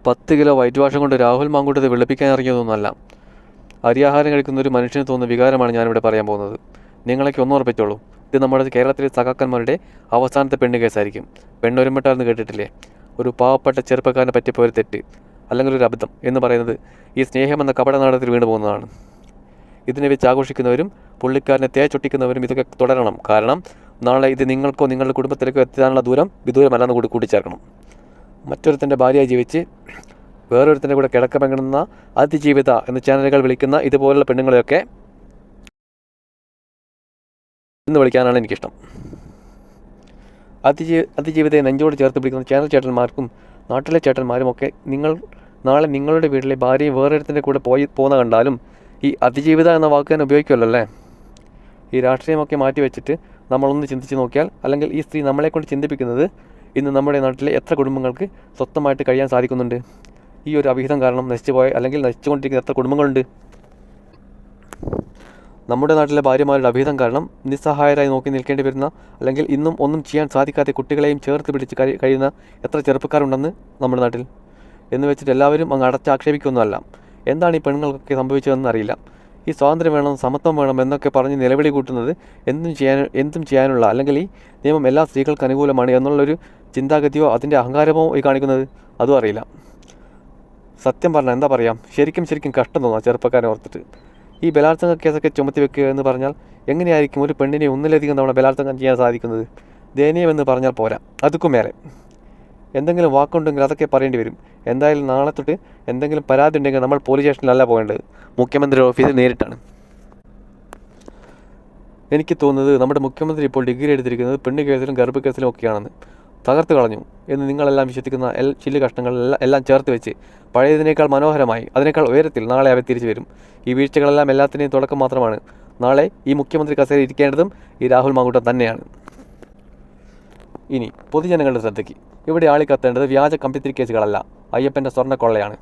10 kilo white വാഷം കൊണ്ട് രാഹുൽ മാങ്കൂട്ടത്തെ വെളുപ്പിക്കാൻ ഇറങ്ങിയതൊന്നുമല്ല. അരിയാഹാരം കഴിക്കുന്ന ഒരു മനുഷ്യന് തോന്നുന്ന വികാരമാണ് ഞാനിവിടെ പറയാൻ പോകുന്നത്. നിങ്ങളൊക്കെ ഒന്നുറപ്പിച്ചോളൂ, ഇത് നമ്മുടെ കേരളത്തിലെ സഖാക്കന്മാരുടെ അവസാനത്തെ പെണ്ണ് കേസായിരിക്കും. പെണ്ണൊരുമ്പെട്ടാണെന്ന് കേട്ടിട്ടില്ലേ? ഒരു പാവപ്പെട്ട ചെറുപ്പക്കാരനെ പറ്റിപ്പോയ ഒരു തെറ്റ് അല്ലെങ്കിൽ ഒരു അബദ്ധം എന്ന് പറയുന്നത് ഈ സ്നേഹമെന്ന കപട നാടകത്തിൽ വീണു പോകുന്നതാണ്. ഇതിനെ വെച്ച് ആഘോഷിക്കുന്നവരും പുള്ളിക്കാരനെ തേച്ചൊട്ടിക്കുന്നവരും ഇതൊക്കെ തുടരണം. കാരണം നാളെ ഇത് നിങ്ങൾക്കോ നിങ്ങളുടെ കുടുംബത്തിലേക്കോ എത്താനുള്ള ദൂരം വിദൂരമല്ലെന്ന് കൂടി കൂട്ടിച്ചേർക്കണം. മറ്റൊരുത്തൻ്റെ ഭാര്യയായി ജീവിച്ച് വേറൊരുത്തൻ്റെ കൂടെ കിടക്ക പങ്കിടുന്ന അതിജീവിത എന്ന ചാനലുകൾ വിളിക്കുന്ന ഇതുപോലുള്ള പെണ്ണുങ്ങളെയൊക്കെ എന്ന് വിളിക്കാനാണ് എനിക്കിഷ്ടം. അതിജീവിതയെ നെഞ്ചോട് ചേർത്ത് പിടിക്കുന്ന ചാനൽ ചേട്ടന്മാർക്കും നാട്ടിലെ ചേട്ടന്മാരും ഒക്കെ നാളെ നിങ്ങളുടെ വീട്ടിലെ ഭാര്യയും വേറൊരുത്തൻ്റെ കൂടെ പോകുന്ന കണ്ടാലും ഈ അതിജീവിത എന്ന വാക്ക് തന്നെ ഉപയോഗിക്കുമല്ലോ അല്ലേ? ഈ രാഷ്ട്രീയമൊക്കെ മാറ്റി വെച്ചിട്ട് നമ്മളൊന്ന് ചിന്തിച്ച് നോക്കിയാൽ, അല്ലെങ്കിൽ ഈ സ്ത്രീ നമ്മളെക്കൊണ്ട് ചിന്തിപ്പിക്കുന്നത് ഇന്ന് നമ്മുടെ നാട്ടിലെ എത്ര കുടുംബങ്ങൾക്ക് സ്വന്തമായിട്ട് കഴിയാൻ സാധിക്കുന്നുണ്ട്? ഈ ഒരു അവിഹിതം കാരണം നശിച്ചുപോയ അല്ലെങ്കിൽ നശിച്ചുകൊണ്ടിരിക്കുന്ന എത്ര കുടുംബങ്ങളുണ്ട്? നമ്മുടെ നാട്ടിലെ ഭാര്യമാരുടെ അവിഹിതം കാരണം നിസ്സഹായരായി നോക്കി നിൽക്കേണ്ടി വരുന്ന, അല്ലെങ്കിൽ ഇന്നും ഒന്നും ചെയ്യാൻ സാധിക്കാത്ത കുട്ടികളെയും ചേർത്ത് പിടിച്ച് കഴിയുന്ന എത്ര ചെറുപ്പക്കാരുണ്ടെന്ന് നമ്മുടെ നാട്ടിൽ. എന്ന് വെച്ചിട്ട് എല്ലാവരും അങ്ങ് അടച്ചാക്ഷേപിക്കൊന്നുമല്ല. എന്താണ് ഈ പെണ്ണുങ്ങൾക്കൊക്കെ സംഭവിച്ചതെന്ന് അറിയില്ല. ഈ സ്വാതന്ത്ര്യം വേണം, സമത്വം വേണം എന്നൊക്കെ പറഞ്ഞ് നിലവിളി കൂട്ടുന്നത് എന്തും ചെയ്യാനുള്ള, അല്ലെങ്കിൽ ഈ നിയമം എല്ലാ സ്ത്രീകൾക്ക് അനുകൂലമാണ് എന്നുള്ളൊരു ചിന്താഗതിയോ അതിൻ്റെ അഹങ്കാരമോ ഈ കാണിക്കുന്നത്, അതും അറിയില്ല. സത്യം പറഞ്ഞാൽ എന്താ പറയാം, ശരിക്കും കഷ്ടം തോന്നാം ചെറുപ്പക്കാരെ ഓർത്തിട്ട്. ഈ ബലാത്സംഗ കേസൊക്കെ ചുമത്തി വെക്കുക എന്ന് പറഞ്ഞാൽ എങ്ങനെയായിരിക്കും ഒരു പെണ്ണിനെ ഒന്നിലധികം തവണ ബലാത്സംഗം ചെയ്യാൻ സാധിക്കുന്നത്? ദയനീയമെന്ന് പറഞ്ഞാൽ പോരാ, അതുക്കും മേലെ. എന്തെങ്കിലും വാക്കുണ്ടെങ്കിൽ അതൊക്കെ പറയേണ്ടി വരും. എന്തായാലും നാളെ തൊട്ട് എന്തെങ്കിലും പരാതി ഉണ്ടെങ്കിൽ നമ്മൾ പോലീസ് സ്റ്റേഷനിലല്ല പോകേണ്ടത്, മുഖ്യമന്ത്രി ഓഫീസിൽ നേരിട്ടാണ്. എനിക്ക് തോന്നുന്നത് നമ്മുടെ മുഖ്യമന്ത്രി ഇപ്പോൾ ഡിഗ്രി എടുത്തിരിക്കുന്നത് പെണ്ണ് കേസിലും ഗർഭ കേസിലും ഒക്കെയാണെന്ന്. തകർത്ത് കളഞ്ഞു എന്ന് നിങ്ങളെല്ലാം വിശ്വസിക്കുന്ന ചില്ല് കഷ്ണങ്ങളെല്ലാം ചേർത്ത് വെച്ച് പഴയതിനേക്കാൾ മനോഹരമായി, അതിനേക്കാൾ ഉയരത്തിൽ നാളെ അവർ തിരിച്ചു വരും. ഈ വീഴ്ചകളെല്ലാം എല്ലാത്തിനെയും തുടക്കം മാത്രമാണ്. നാളെ ഈ മുഖ്യമന്ത്രി കസേര ഇരിക്കേണ്ടതും ഈ രാഹുൽ മാങ്കൂട്ടം തന്നെയാണ്. ഇനി പൊതുജനങ്ങളുടെ ശ്രദ്ധയ്ക്ക്, ഇവിടെ ആളിക്കത്തേണ്ടത് വ്യാജ കമ്പിത്തിരി കേസുകളല്ല, അയ്യപ്പൻ്റെ സ്വർണ്ണക്കൊള്ളയാണ്.